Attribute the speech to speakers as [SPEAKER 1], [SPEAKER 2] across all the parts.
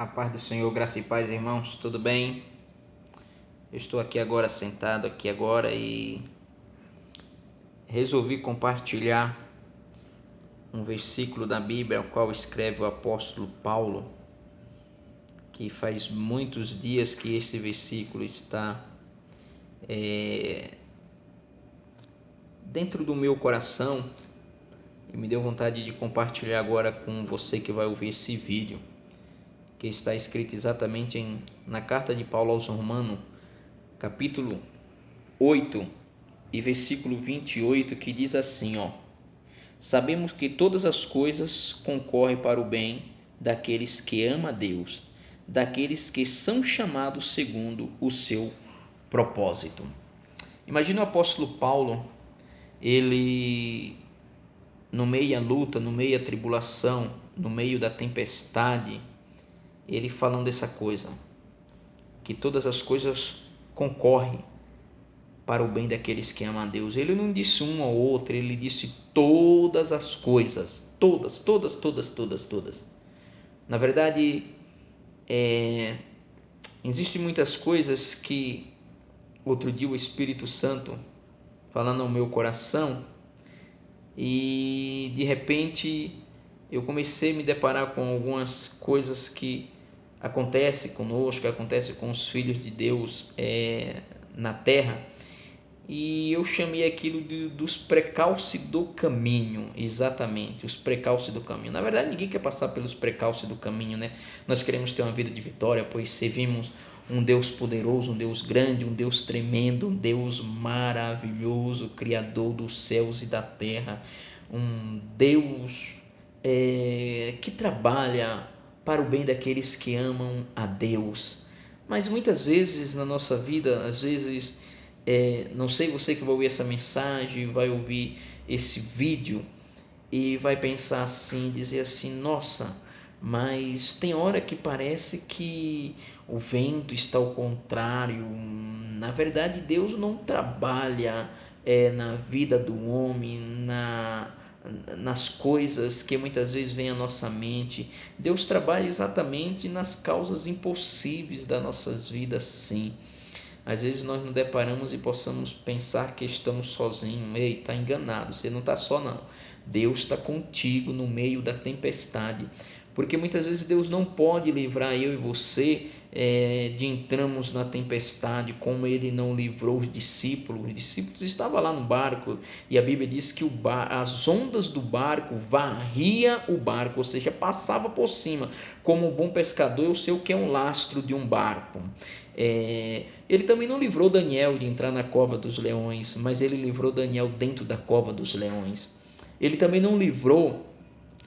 [SPEAKER 1] A paz do Senhor, graça e paz, irmãos, tudo bem? Eu estou aqui agora, sentado aqui agora e resolvi compartilhar um versículo da Bíblia, ao qual escreve o apóstolo Paulo, que faz muitos dias que esse versículo está dentro do meu coração e me deu vontade de compartilhar agora com você que vai ouvir esse vídeo, que está escrito exatamente na carta de Paulo aos Romanos, capítulo 8 e versículo 28, que diz assim, sabemos que todas as coisas concorrem para o bem daqueles que amam a Deus, daqueles que são chamados segundo o seu propósito. Imagina o apóstolo Paulo, ele no meio da luta, no meio da tribulação, no meio da tempestade, ele falando essa coisa, que todas as coisas concorrem para o bem daqueles que amam a Deus. Ele não disse uma ou outra, ele disse todas as coisas, todas. Na verdade, existem muitas coisas que outro dia o Espírito Santo falando ao meu coração, e de repente eu comecei a me deparar com algumas coisas que acontecem conosco, que acontecem com os filhos de Deus na terra, e eu chamei aquilo dos precalços do caminho. Exatamente, os precalços do caminho. Na verdade, ninguém quer passar pelos precalços do caminho, né? Nós queremos ter uma vida de vitória, pois servimos um Deus poderoso, um Deus grande, um Deus tremendo, um Deus maravilhoso, Criador dos céus e da terra, um Deus que trabalha para o bem daqueles que amam a Deus. Mas muitas vezes na nossa vida, às vezes, não sei, você que vai ouvir essa mensagem, vai ouvir esse vídeo e vai pensar assim, dizer assim, nossa, mas tem hora que parece que o vento está ao contrário. Na verdade, Deus não trabalha na vida do homem, nas coisas que muitas vezes vêm à nossa mente. Deus trabalha exatamente nas causas impossíveis das nossas vidas, sim. Às vezes nós nos deparamos e possamos pensar que estamos sozinhos. Ei, está enganado, você não está só não. Deus está contigo no meio da tempestade. Porque muitas vezes Deus não pode livrar eu e você de entrarmos na tempestade, como Ele não livrou os discípulos. Os discípulos estavam lá no barco e a Bíblia diz que as ondas do barco varria o barco, ou seja, passava por cima. Como um bom pescador, eu sei o que é um lastro de um barco. Ele também não livrou Daniel de entrar na cova dos leões, mas ele livrou Daniel dentro da cova dos leões. Ele também não livrou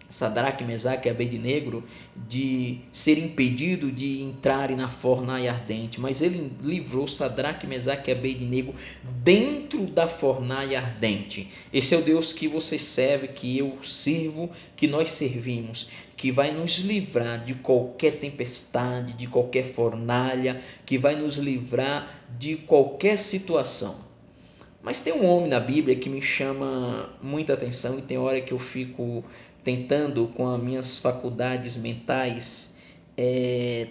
[SPEAKER 1] Sadraque, Mesaque e Abednego de ser impedido de entrarem na fornalha ardente, mas ele livrou Sadraque, Mesaque e Abednego dentro da fornalha ardente. Esse é o Deus que você serve, que eu sirvo, que nós servimos, que vai nos livrar de qualquer tempestade, de qualquer fornalha, que vai nos livrar de qualquer situação. Mas tem um homem na Bíblia que me chama muita atenção, e tem hora que eu fico tentando, com as minhas faculdades mentais,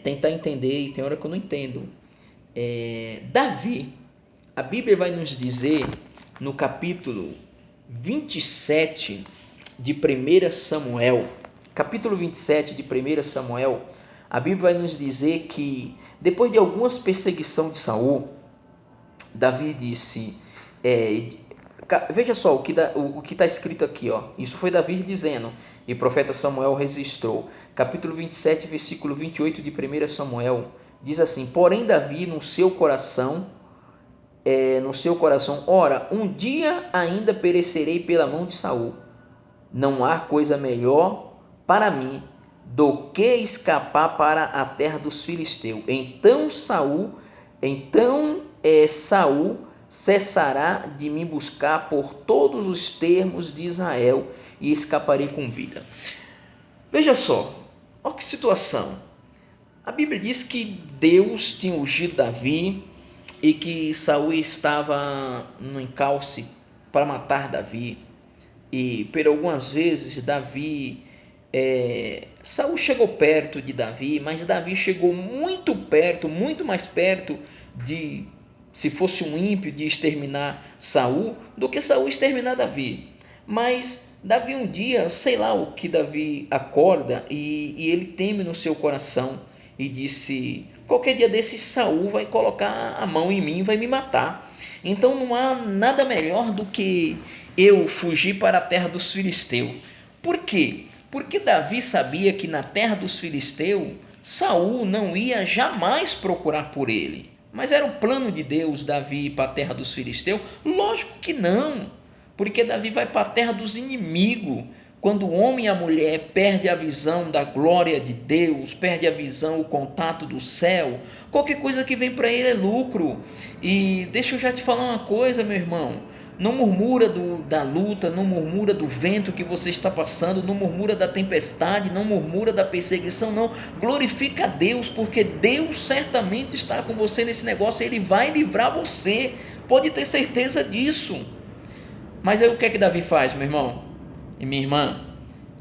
[SPEAKER 1] tentar entender, e tem hora que eu não entendo. Davi, a Bíblia vai nos dizer no capítulo 27 de 1 Samuel, capítulo 27 de 1 Samuel, a Bíblia vai nos dizer que depois de algumas perseguições de Saul, Davi disse, veja só o que está escrito aqui, isso foi Davi dizendo, e o profeta Samuel registrou, capítulo 27, versículo 28 de 1 Samuel, diz assim, porém Davi no seu coração, ora, um dia ainda perecerei pela mão de Saul, não há coisa melhor para mim do que escapar para a terra dos filisteus. Então Saul cessará de me buscar por todos os termos de Israel e escaparei com vida. Veja só, olha que situação. A Bíblia diz que Deus tinha ungido Davi e que Saul estava no encalce para matar Davi. E por algumas vezes Davi Saul chegou perto de Davi, mas Davi chegou muito perto, muito mais perto de, se fosse um ímpio, de exterminar Saul, do que Saul exterminar Davi. Mas Davi um dia, sei lá o que Davi acorda e ele teme no seu coração e disse: qualquer dia desse Saul vai colocar a mão em mim e vai me matar. Então não há nada melhor do que eu fugir para a terra dos filisteus. Por quê? Porque Davi sabia que na terra dos filisteus Saul não ia jamais procurar por ele. Mas era o plano de Deus Davi ir para a terra dos filisteus? Lógico que não, porque Davi vai para a terra dos inimigos. Quando o homem e a mulher perdem a visão da glória de Deus, perde a visão, o contato do céu, qualquer coisa que vem para ele é lucro. E deixa eu já te falar uma coisa, meu irmão. Não murmura da luta, não murmura do vento que você está passando, não murmura da tempestade, não murmura da perseguição, não. Glorifica a Deus, porque Deus certamente está com você nesse negócio, Ele vai livrar você, pode ter certeza disso. Mas aí o que é que Davi faz, meu irmão e minha irmã?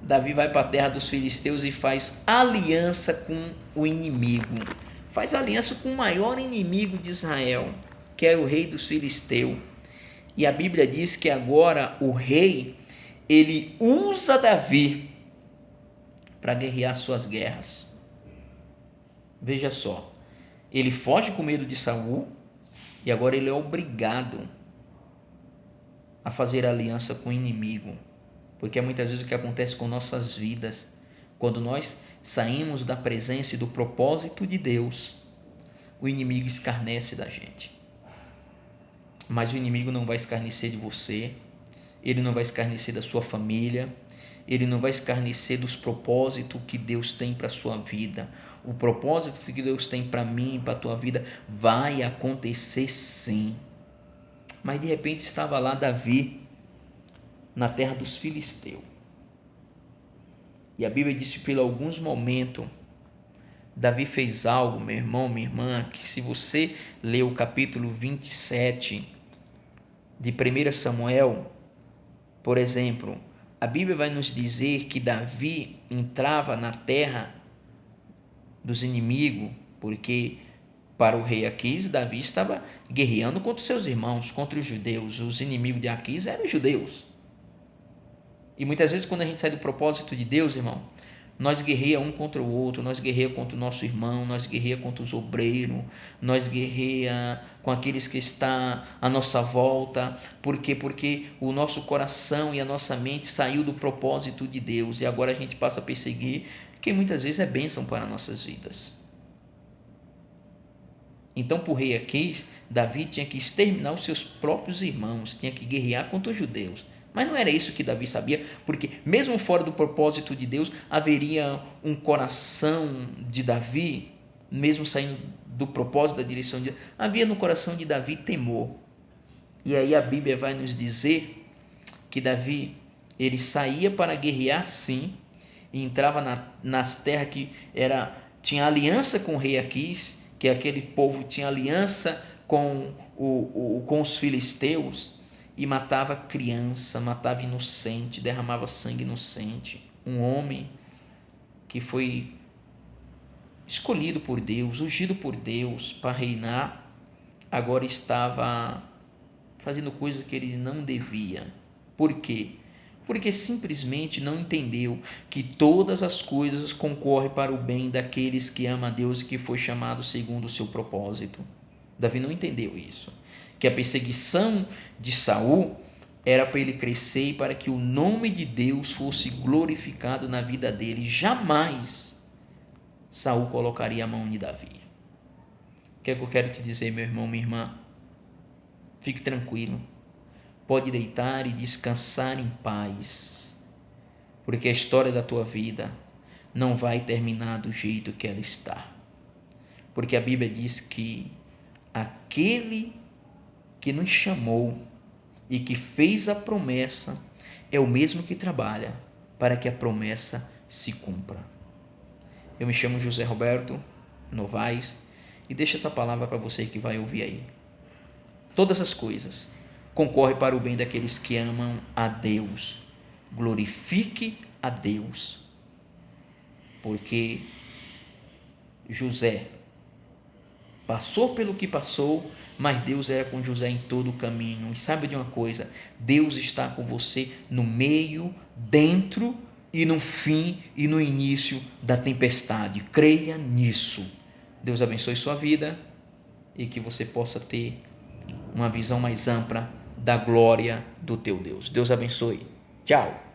[SPEAKER 1] Davi vai para a terra dos filisteus e faz aliança com o inimigo, faz aliança com o maior inimigo de Israel, que era o rei dos filisteus. E a Bíblia diz que agora o rei, ele usa Davi para guerrear suas guerras. Veja só, ele foge com medo de Saul e agora ele é obrigado a fazer aliança com o inimigo. Porque é muitas vezes o que acontece com nossas vidas, quando nós saímos da presença e do propósito de Deus, o inimigo escarnece da gente. Mas o inimigo não vai escarnecer de você, ele não vai escarnecer da sua família, ele não vai escarnecer dos propósitos que Deus tem para a sua vida. O propósito que Deus tem para mim e para a tua vida vai acontecer sim. Mas de repente estava lá Davi, na terra dos filisteus. E a Bíblia diz que por alguns momentos, Davi fez algo, meu irmão, minha irmã, que se você ler o capítulo 27 de 1 Samuel, por exemplo, a Bíblia vai nos dizer que Davi entrava na terra dos inimigos, porque para o rei Aquis, Davi estava guerreando contra os seus irmãos, contra os judeus. Os inimigos de Aquis eram os judeus. E muitas vezes quando a gente sai do propósito de Deus, irmão, nós guerreia um contra o outro, nós guerreia contra o nosso irmão, nós guerreia contra os obreiros, nós guerreia com aqueles que estão à nossa volta. Por quê? Porque o nosso coração e a nossa mente saiu do propósito de Deus e agora a gente passa a perseguir quem muitas vezes é bênção para nossas vidas. Então, para o rei Aquis, Davi tinha que exterminar os seus próprios irmãos, tinha que guerrear contra os judeus. Mas não era isso que Davi sabia, porque mesmo fora do propósito de Deus, haveria um coração de Davi, mesmo saindo do propósito da direção de Deus, havia no coração de Davi temor. E aí a Bíblia vai nos dizer que Davi, ele saía para guerrear sim, e entrava nas terras que tinha aliança com o rei Aquis, que aquele povo tinha aliança com os filisteus, e matava criança, matava inocente, derramava sangue inocente. Um homem que foi escolhido por Deus, ungido por Deus para reinar, agora estava fazendo coisas que ele não devia. Por quê? Porque simplesmente não entendeu que todas as coisas concorrem para o bem daqueles que amam a Deus e que foi chamado segundo o seu propósito. Davi não entendeu isso. Que a perseguição de Saul era para ele crescer e para que o nome de Deus fosse glorificado na vida dele. Jamais Saul colocaria a mão em Davi. O que é que eu quero te dizer, meu irmão, minha irmã? Fique tranquilo. Pode deitar e descansar em paz, porque a história da tua vida não vai terminar do jeito que ela está. Porque a Bíblia diz que aquele que nos chamou e que fez a promessa é o mesmo que trabalha para que a promessa se cumpra. Eu me chamo José Roberto Novaes e deixo essa palavra para você que vai ouvir aí. Todas as coisas concorrem para o bem daqueles que amam a Deus. Glorifique a Deus porque José passou pelo que passou, mas Deus era com José em todo o caminho. E sabe de uma coisa? Deus está com você no meio, dentro e no fim e no início da tempestade. Creia nisso. Deus abençoe sua vida e que você possa ter uma visão mais ampla da glória do teu Deus. Deus abençoe. Tchau.